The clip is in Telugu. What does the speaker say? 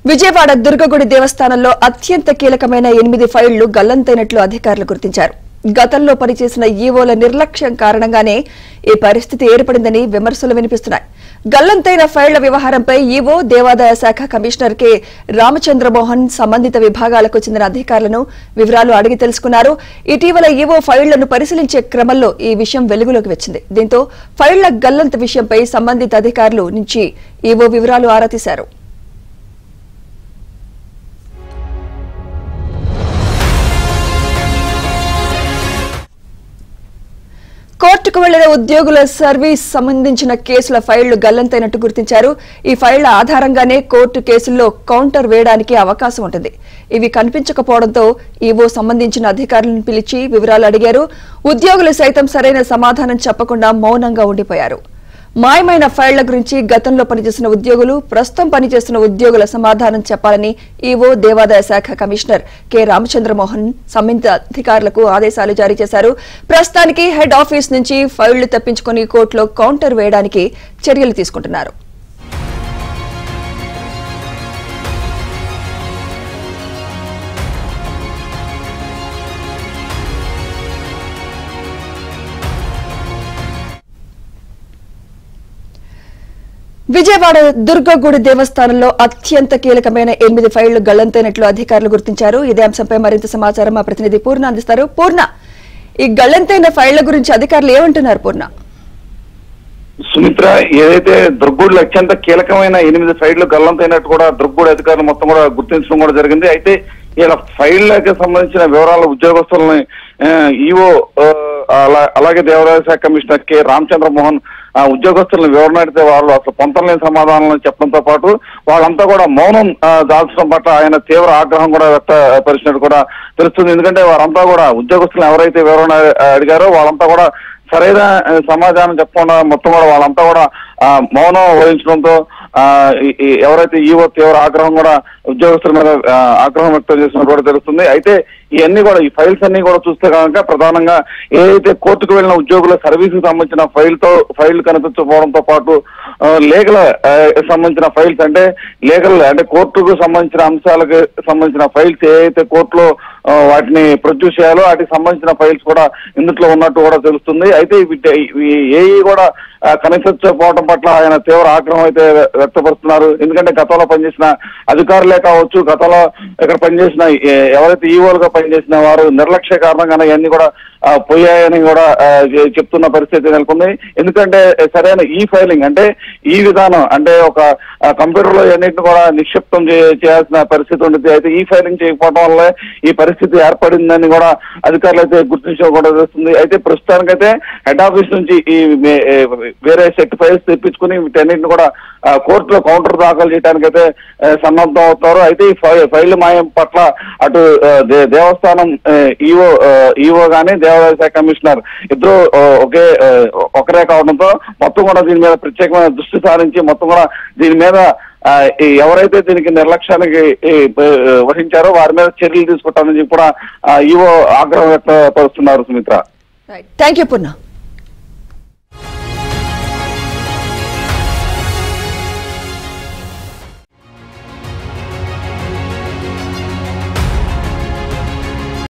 విజయవాడ దుర్గగుడి దేవస్థానంలో అత్యంత కీలకమైన 8 ఫైళ్లు గల్లంతైనట్లు అధికారులు గుర్తించారు. గతంలో పనిచేసిన ఈవోల నిర్లక్ష్యం కారణంగానే ఈ పరిస్థితి ఏర్పడిందని విమర్శలు వినిపిస్తున్నాయి. గల్లంతైన ఫైళ్ల వ్యవహారంపై ఈవో దేవాదాయ శాఖ కమిషనర్ కె రామచంద్రమోహన్ సంబంధిత విభాగాలకు చెందిన అధికారులను వివరాలు అడిగి తెలుసుకున్నారు. ఇటీవల ఈవో ఫైళ్లను పరిశీలించే క్రమంలో ఈ విషయం వెలుగులోకి వచ్చింది. దీంతో ఫైళ్ల గల్లంత విషయంపై సంబంధిత అధికారులు నుంచి ఈవో వివరాలు ఆరా తీశారు. కోర్టుకు వెళ్లిన ఉద్యోగుల సర్వీస్ సంబంధించిన కేసుల ఫైళ్లు గల్లంతైనట్టు గుర్తించారు. ఈ ఫైళ్ల ఆధారంగానే కోర్టు కేసుల్లో కౌంటర్ వేయడానికి అవకాశం ఉంటుంది. ఇవి కనిపించకపోవడంతో ఈవో సంబంధించిన అధికారులను పిలిచి వివరాలు అడిగారు. ఉద్యోగులు సైతం సరైన సమాధానం చెప్పకుండా మౌనంగా ఉండిపోయారు. మాయమైన ఫైళ్ల గురించి గతంలో పనిచేసిన ఉద్యోగులు, ప్రస్తుతం పనిచేస్తున్న ఉద్యోగుల సమాధానం చెప్పాలని ఈవో దేవాదాయ శాఖ కమిషనర్ కె రామచంద్రమోహన్ సంబంధిత అధికారులకు ఆదేశాలు జారీ చేశారు. ప్రస్తుతానికి హెడ్ ఆఫీస్ నుంచి ఫైళ్లు తప్పించుకుని కోర్టులో కౌంటర్ వేయడానికి చర్యలు తీసుకుంటున్నారు. విజయవాడ దుర్గగుడి దేవస్థానంలో అత్యంత కీలకమైన 8 ఫైళ్లు గల్లంతైనట్లు అధికారులు గుర్తించారు. ఇదే అంశంపై మరింత సమాచారం మా ప్రతినిధి పూర్ణ అందిస్తారు. పూర్ణ, ఈ గల్లంతైన ఫైళ్ల గురించి అధికారులు ఏమంటున్నారు? పూర్ణ, సుమిత్ర, ఏదైతే దుర్గగుడిలో అత్యంత కీలకమైన 8 ఫైళ్లు గల్లంతైనట్టు కూడా దుర్గగుడి అధికారులు మొత్తం కూడా గుర్తించడం కూడా జరిగింది. అయితే ఇలా ఫైళ్లకి సంబంధించిన వివరాలు ఉద్యోగస్తులని ఈవో అలాగే దేవాదాయ శాఖ కమిషనర్ కె రామచంద్రమోహన్ ఉద్యోగస్తులను వివరణ అడిగితే వాళ్ళు అసలు పొంతలేని సమాధానాలను చెప్పడంతో పాటు వాళ్ళంతా కూడా మౌనం దాల్చడం పట్ల ఆయన తీవ్ర ఆగ్రహం కూడా వ్యక్తపరిచినట్టు కూడా తెలుస్తుంది. ఎందుకంటే వారంతా కూడా ఉద్యోగస్తులను ఎవరైతే వివరణ అడిగారో వాళ్ళంతా కూడా సరైన సమాధానం చెప్పకుండా మొత్తం కూడా వాళ్ళంతా కూడా మౌనం వహించడంతో ఎవరైతే ఈవో తీవ్ర ఆగ్రహం కూడా ఉద్యోగస్తుల మీద ఆగ్రహం వ్యక్తం చేసినట్టు కూడా తెలుస్తుంది. అయితే ఇవన్నీ కూడా ఈ ఫైల్స్ అన్ని కూడా చూస్తే కనుక ప్రధానంగా ఏదైతే కోర్టుకు వెళ్ళిన ఉద్యోగుల సర్వీస్ కి సంబంధించిన ఫైళ్లు కనిపించకపోవడంతో పాటు లీగల్ సంబంధించిన ఫైల్స్ అంటే కోర్టుకు సంబంధించిన అంశాలకు సంబంధించిన ఫైల్స్ ఏదైతే కోర్టులో వాటిని ప్రొడ్యూస్ చేయాలో వాటికి సంబంధించిన ఫైల్స్ కూడా ఇందులో ఉన్నట్టు కూడా తెలుస్తుంది. అయితే ఏఈ కూడా కనిపించకపోవడం పట్ల ఆయన తీవ్ర ఆగ్రహం అయితే వ్యక్తపరుస్తున్నారు. ఎందుకంటే గతంలో పనిచేసిన అధికారులే కావచ్చు, గతంలో ఇక్కడ పనిచేసిన ఎవరైతే ఈవోలుగా పనిచేసిన వారు నిర్లక్ష్య కారణంగానే ఇవన్నీ కూడా పోయాయని కూడా చెప్తున్న పరిస్థితి నెలకొంది. ఎందుకంటే సరైన ఈ ఫైలింగ్ అంటే ఈ విధానం అంటే ఒక కంప్యూటర్ లో అన్నింటిని కూడా నిక్షిప్తం చేయాల్సిన పరిస్థితి ఉంటుంది. అయితే ఈ ఫైలింగ్ చేయకపోవడం వల్లే ఈ పరిస్థితి ఏర్పడిందని కూడా అధికారులు అయితే గుర్తించడం కూడా తెలుస్తుంది. అయితే ప్రస్తుతానికైతే హెడ్ ఆఫీస్ నుంచి ఈ వేరే సెట్ ఫైల్స్ తెప్పించుకుని వీటన్నింటిని కూడా కోర్టులో కౌంటర్ దాఖలు చేయడానికైతే సన్నద్ధం అవుతారు. అయితే ఈ ఫైల్ మాయం పట్ల అటు దేవస్థానం ఈవో గానీ దేవాదాయ శాఖ కమిషనర్ ఇద్దరు ఒకరే కావడంతో మొత్తం కూడా దీని మీద ప్రత్యేకమైన దృష్టి సారించి మొత్తం కూడా దీని మీద ఎవరైతే దీనికి నిర్లక్ష్యానికి వహించారో వారి మీద చర్యలు తీసుకుంటామని చెప్పి కూడా ఈవో ఆగ్రహం వ్యక్తపరుస్తున్నారు. Sumitra, thank you Purna.